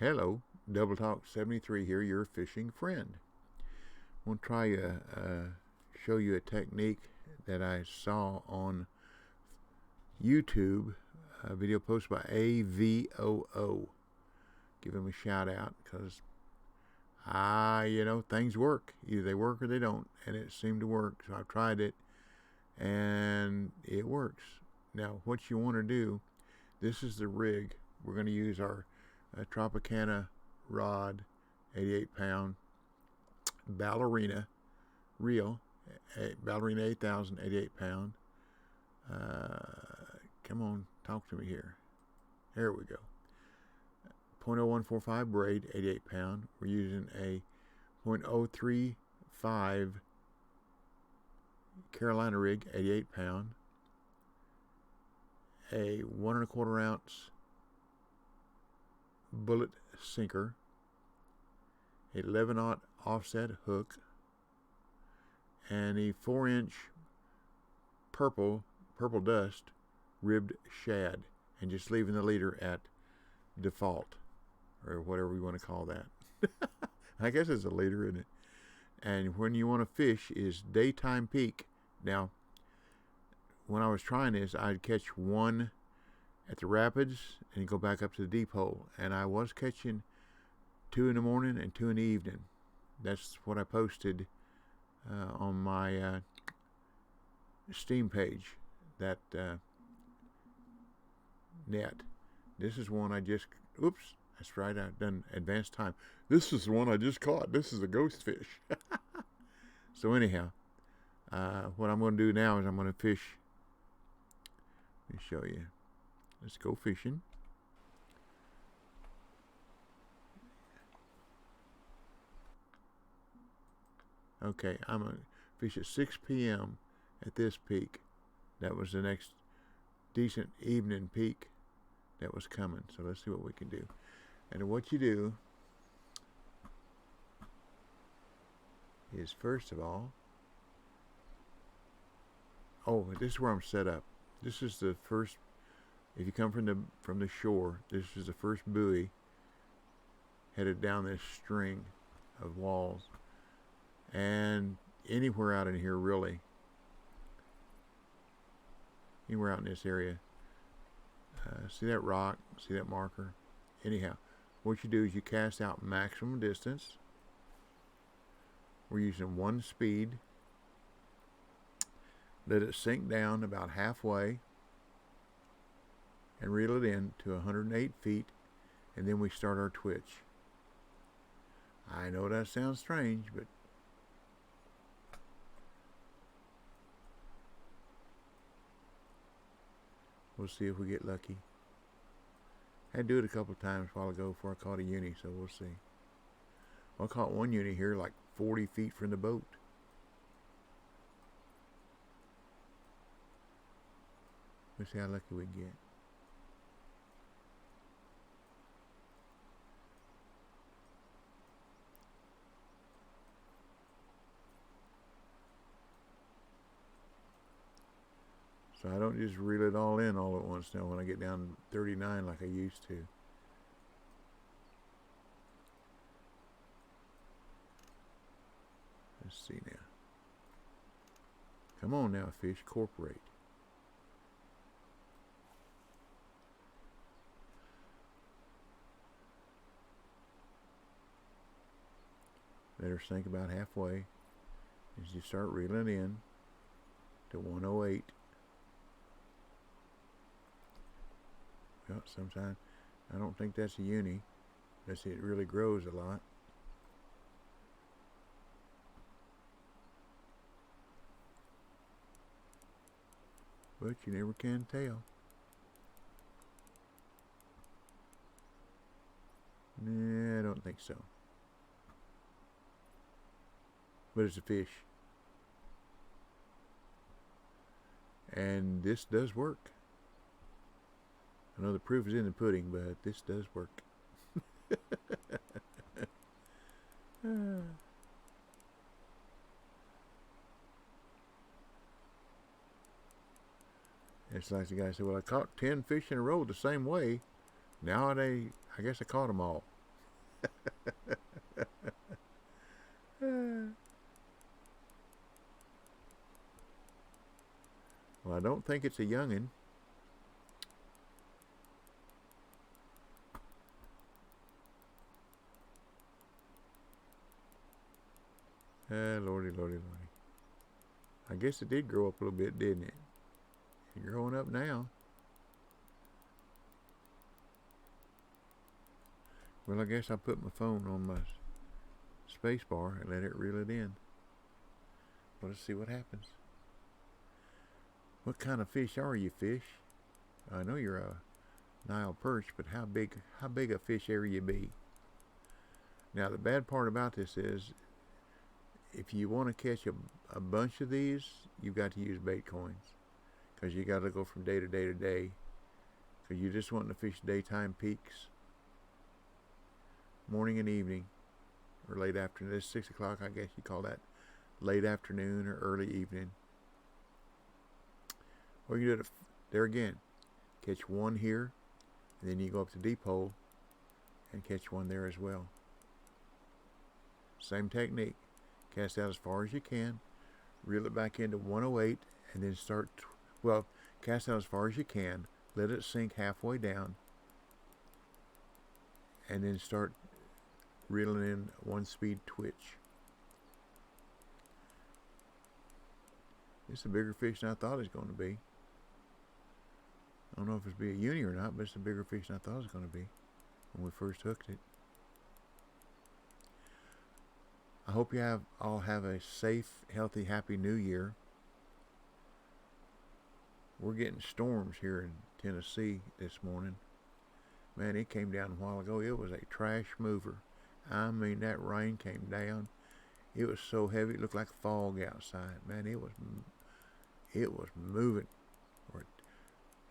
Hello, Double Talk 73 here, your fishing friend. I want to show you a technique that I saw on YouTube, a video posted by AUOO. Give him a shout out because things work. Either they work or they don't, and it seemed to work. So I've tried it, and it works. Now, what you want to do, this is the rig. We're going to use our Tropicana rod, 88 pound ballerina reel, ballerina 8000, 88 pound. Come on, talk to me here. There we go. 0.0145 braid, 88 pound. We're using a 0.035 Carolina rig, 88 pound. A 1¼ ounce bullet sinker, 11/0 offset hook, and a 4-inch purple dust ribbed shad, and just leaving the leader at default, or whatever you want to call that. I guess it's a leader, isn't it? And when you want to fish is daytime peak. Now, when I was trying this, I'd catch one at the rapids and go back up to the deep hole, and I was catching 2 in the morning and 2 in the evening. That's what I posted on my Steam page, that net. This is one I just, oops, that's right, I've done advanced time. This is the one I just caught. This is a ghost fish. So anyhow, what I'm going to do now is I'm going to fish. Let me show you. Let's go fishing. Okay, I'm going to fish at 6 p.m. at this peak. That was the next decent evening peak that was coming. So let's see what we can do. And what you do is, first of all, this is where I'm set up. This is the first, if you come from the shore, this is the first buoy headed down this string of walls. And anywhere out in here, really, anywhere out in this area, see that rock, see that marker? Anyhow, what you do is you cast out maximum distance. We're using 1 speed. Let it sink down about halfway and reel it in to 108 feet, and then we start our twitch. I know that sounds strange, but we'll see if we get lucky. I had to do it a couple of times a while ago before I caught a uni, so we'll see. Well, I caught one uni here like 40 feet from the boat. Let's see how lucky we get. So I don't just reel it all in all at once now when I get down to 39 like I used to. Let's see now. Come on now, fish, cooperate. Let her sink about halfway as you start reeling in to 108. Well, sometimes I don't think that's a uni. Let's see, it really grows a lot. But you never can tell. Nah, I don't think so. But it's a fish. And this does work. I know the proof is in the pudding, but this does work. It's like the guy said, well, I caught 10 fish in a row the same way. Nowadays, I guess I caught them all. Well, I don't think it's a youngin. Lordy, lordy, lordy. I guess it did grow up a little bit, didn't it? It's growing up now. Well, I guess I put my phone on my space bar and let it reel it in. Well, let's see what happens. What kind of fish are you, fish? I know you're a Nile Perch, but how big a fish ever you be? Now, the bad part about this is, if you want to catch a bunch of these, you've got to use bait coins, because you got to go from day to day to day, because you're just wanting to fish daytime peaks, morning and evening, or late afternoon. It's 6 o'clock, I guess you call that late afternoon or early evening. Or you do it there again. Catch one here, and then you go up to deep hole and catch one there as well. Same technique. Cast out as far as you can, reel it back into 108, and then cast out as far as you can, let it sink halfway down, and then start reeling in 1-speed twitch. It's a bigger fish than I thought it was going to be. I don't know if it's be a uni or not, but it's a bigger fish than I thought it was going to be when we first hooked it. I hope you all have a safe, healthy, happy New Year. We're getting storms here in Tennessee this morning. Man, it came down a while ago. It was a trash mover. I mean, that rain came down. It was so heavy, it looked like fog outside. Man, it was moving. Or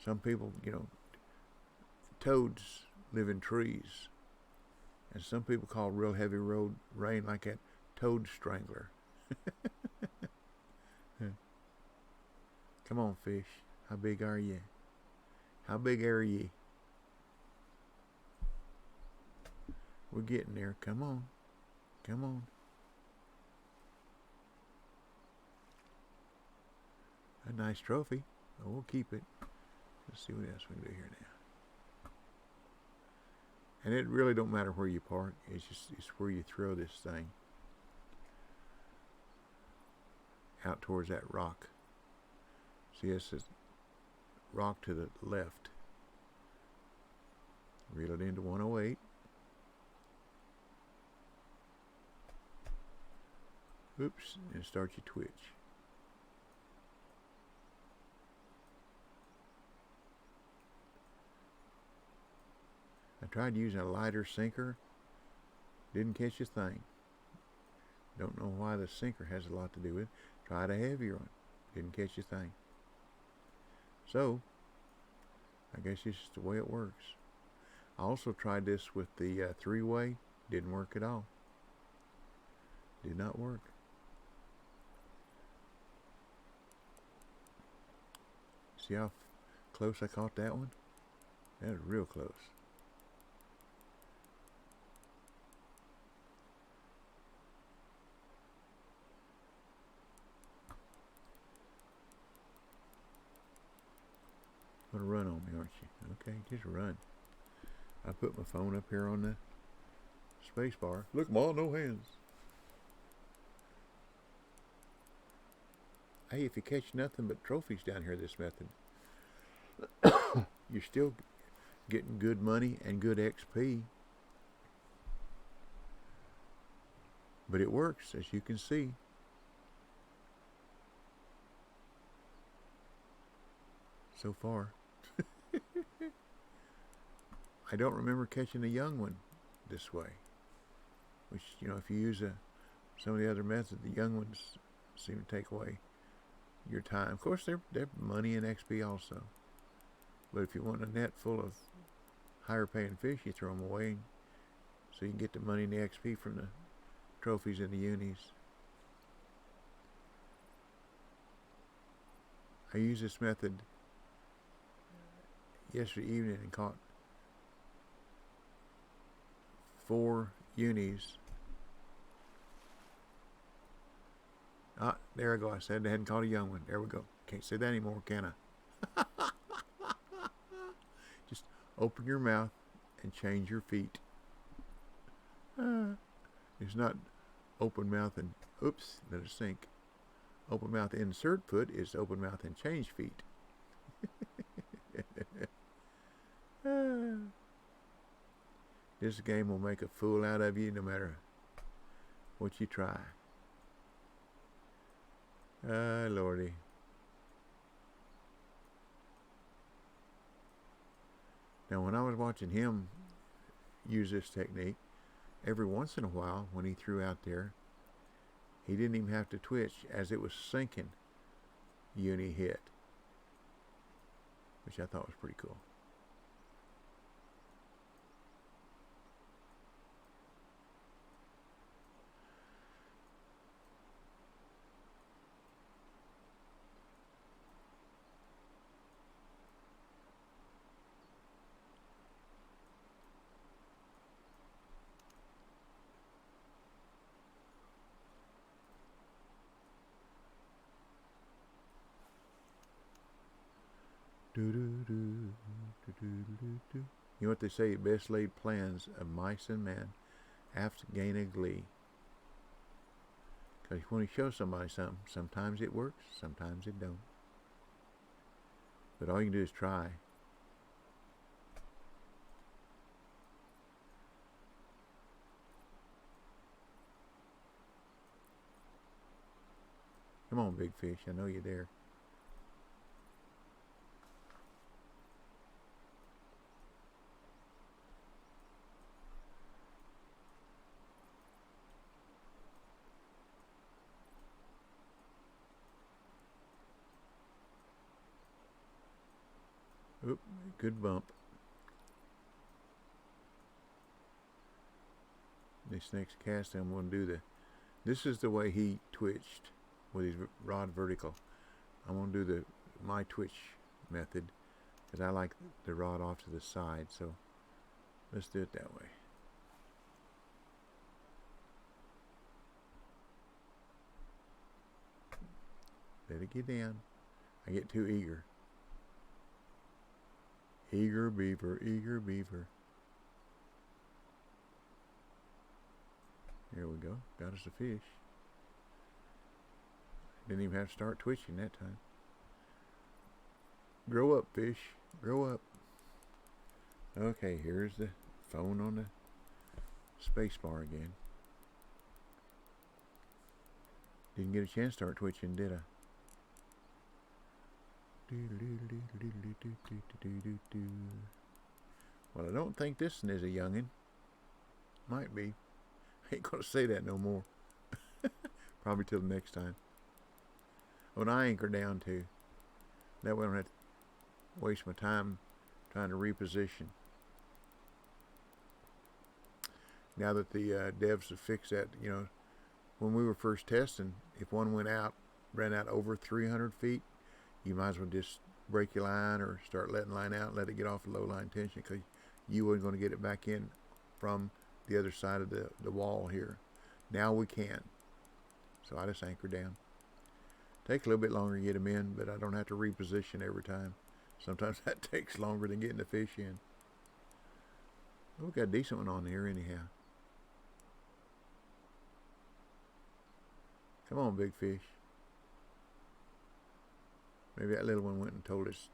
some people, toads live in trees. And some people call real heavy rain like that toad strangler. Come on, fish. How big are you? How big are ye? We're getting there. Come on. Come on. A nice trophy. Oh, we'll keep it. Let's see what else we can do here now. And it really don't matter where you park. It's where you throw this thing. Out towards that rock. See, this is rock to the left. Reel it into 108. Oops, and start your twitch. I tried using a lighter sinker. Didn't catch a thing. Don't know why the sinker has a lot to do with it. Tried a heavier one. Didn't catch a thing. So, I guess it's just the way it works. I also tried this with the 3-way. Didn't work at all. Did not work. See how close I caught that one? That was real close. Gonna run on me, aren't you? Okay, just run. I put my phone up here on the space bar. Look, Ma, no hands. Hey, if you catch nothing but trophies down here this method, you're still getting good money and good XP. But it works, as you can see. So far. I don't remember catching a young one this way. Which, if you use some of the other methods, the young ones seem to take away your time. Of course, they're money and XP also. But if you want a net full of higher paying fish, you throw them away so you can get the money and the XP from the trophies and the unis. I used this method yesterday evening and caught 4 unis. Ah, there I go. I said I hadn't caught a young one. There we go. Can't say that anymore, can I? Just open your mouth and change your feet. It's not open mouth and oops, let it sink. Open mouth insert foot is open mouth and change feet. This game will make a fool out of you no matter what you try. Lordy. Now when I was watching him use this technique, every once in a while when he threw out there, he didn't even have to twitch. As it was sinking, uni hit, which I thought was pretty cool. You know what they say, best laid plans of mice and man aft gain a glee. Because when you show somebody something, sometimes it works, sometimes it don't. But all you can do is try. Come on, big fish, I know you're there. Oop, good bump. This next cast I'm going to do this is the way he twitched with his rod vertical. I'm going to do my twitch method because I like the rod off to the side, so let's do it that way. Let it get down. I get too eager. Eager beaver, eager beaver. There we go. Got us a fish. Didn't even have to start twitching that time. Grow up, fish. Grow up. Okay, here's the phone on the space bar again. Didn't get a chance to start twitching, did I? Well, I don't think this one is a youngin'. Might be. I ain't gonna say that no more. Probably till the next time. When I anchor down too. That way I don't have to waste my time trying to reposition. Now that the devs have fixed that, you know, when we were first testing, if one went out, ran out over 300 feet, you might as well just break your line or start letting line out and let it get off low line tension because you weren't going to get it back in from the other side of the wall here. Now we can. So I just anchor down. Take a little bit longer to get them in, but I don't have to reposition every time. Sometimes that takes longer than getting the fish in. We've got a decent one on here anyhow. Come on, big fish. Maybe that little one went and told his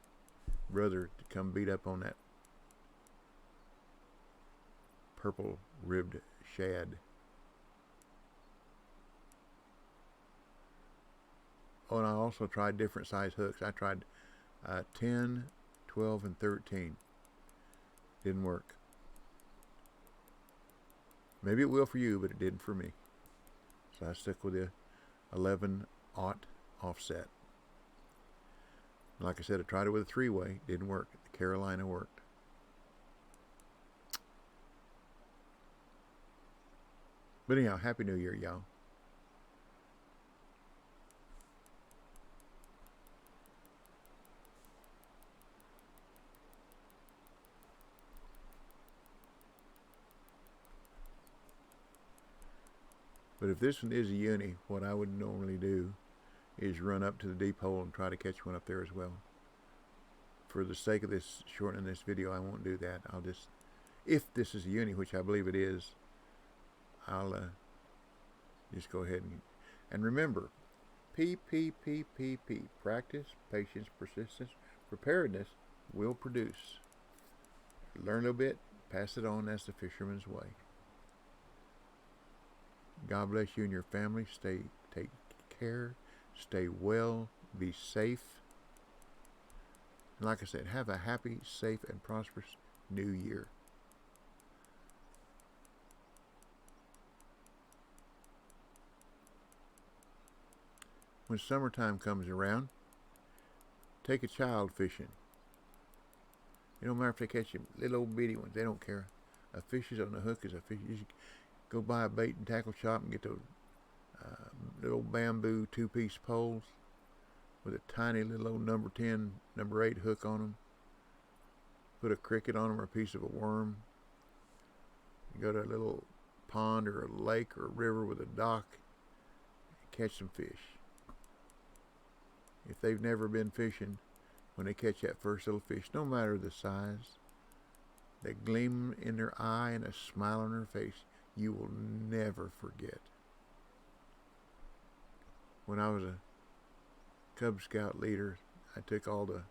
brother to come beat up on that purple ribbed shad. Oh, and I also tried different size hooks. I tried 10, 12, and 13. Didn't work. Maybe it will for you, but it didn't for me. So I stuck with the 11/0 offset. Like I said, I tried it with a 3-way. Didn't work. The Carolina worked. But anyhow, Happy New Year, y'all. But if this one is a uni, what I would normally do is run up to the deep hole and try to catch one up there as well. For the sake of this shortening this video, I won't do that. I'll just, if this is a uni, which I believe it is, I'll just go ahead and remember, P. Practice, patience, persistence, preparedness will produce. Learn a little bit, pass it on. That's the fisherman's way. God bless you and your family. Take care, stay well, be safe. And like I said, have a happy, safe, and prosperous new year. When summertime comes around, take a child fishing. It don't matter if they catch them little old bitty ones, they don't care. A fish is on the hook is a fish. You go buy a bait and tackle shop and get those little bamboo 2-piece poles with a tiny little old number 10, number 8 hook on them. Put a cricket on them or a piece of a worm. You go to a little pond or a lake or a river with a dock and catch some fish. If they've never been fishing, when they catch that first little fish, no matter the size, the gleam in their eye and a smile on their face, you will never forget. When I was a Cub Scout leader, I took all the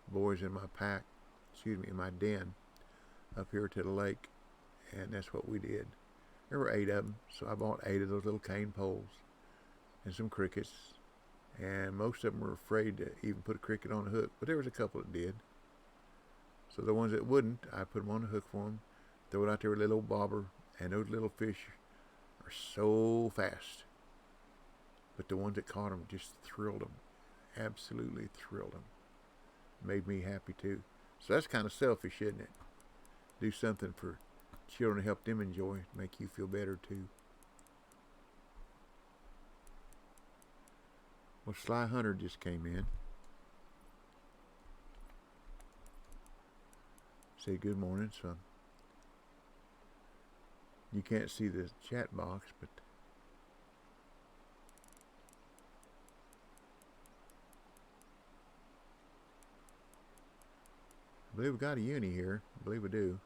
boys in my pack, in my den, up here to the lake, and that's what we did. There were 8 of them, so I bought 8 of those little cane poles and some crickets. And most of them were afraid to even put a cricket on a hook, but there was a couple that did. So the ones that wouldn't, I put them on the hook for them, throw it out there with a little bobber, and those little fish are so fast. But the ones that caught them just thrilled them, absolutely thrilled them. Made me happy too. So that's kind of selfish, isn't it? Do something for children to help them enjoy, make you feel better too. Well, Sly Hunter just came in. Say good morning, son. You can't see the chat box, but I believe we got a uni here. I believe we do.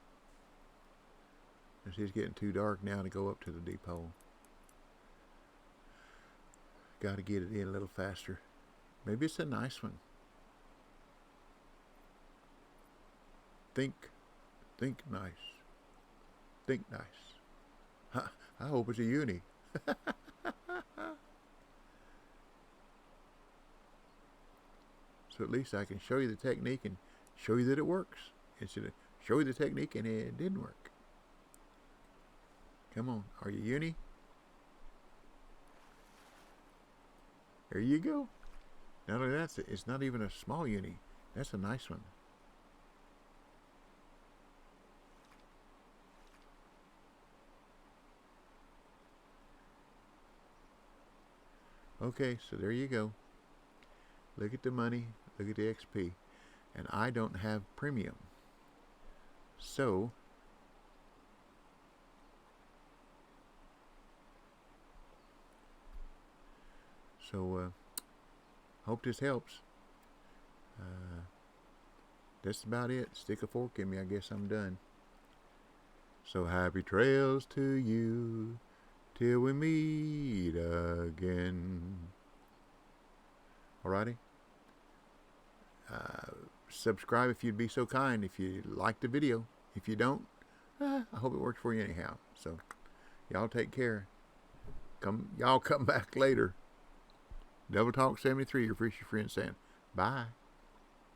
It's getting too dark now to go up to the deep hole. Got to get it in a little faster. Maybe it's a nice one. Think nice. Think nice. I hope it's a uni. So at least I can show you the technique and show you that it works, instead of show you the technique and it didn't work. Come on, are you uni? There you go. Not only that, it's not even a small uni. That's a nice one. Okay, so there you go. Look at the money, look at the XP. And I don't have premium. So hope this helps. That's about it. Stick a fork in me, I guess I'm done. So happy trails to you till we meet again. Alrighty? Subscribe if you'd be so kind, if you like the video. If you don't, I hope it works for you anyhow. So y'all take care. Y'all come back later. Double Talk 73, your fishy friend saying bye.